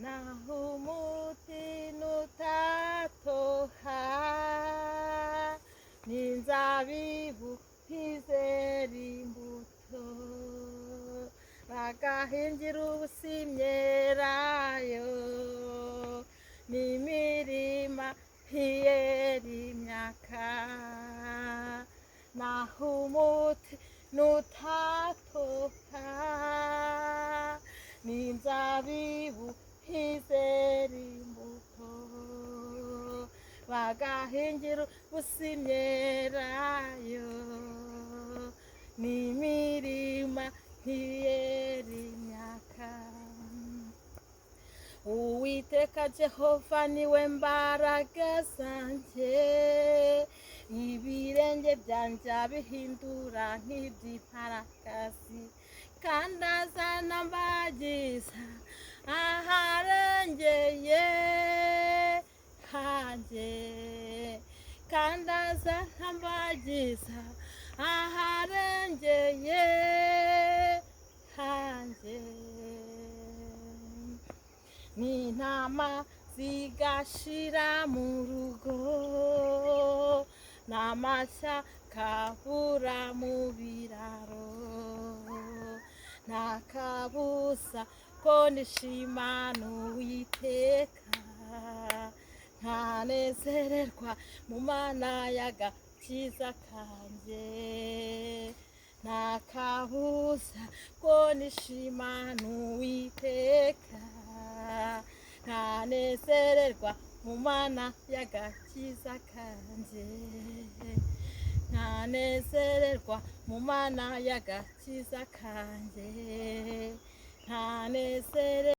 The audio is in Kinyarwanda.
naho umutima utatoha n'inzabibu ntizera imbuto bagahingira ubusa imyelayo n'imirima ntiyera imyaka naho umutima utatoha n'inzabibu ntizera imbuto bagahingira ubusa imyelayo n'imirima ntiyera imyaka. Uwiteka Jehova niwe mbaraga zanje ibirenge byanje abihindura nk'iby'imparakazi kandi azanambagiza aharengeye hanje kandi azanambagiza aharengeye hanje n'intama zigashira mu rugo n'amashya kabura mu biraro nta kabuza ko nishimana Uwiteka nkanezererwa mu mana y'agakiza kanje nta kabuza ko nishimana Uwiteka nkanezererwa mu mana y'agakiza kanje nkanezererwa mu mana y'agakiza kanje nkanezererwa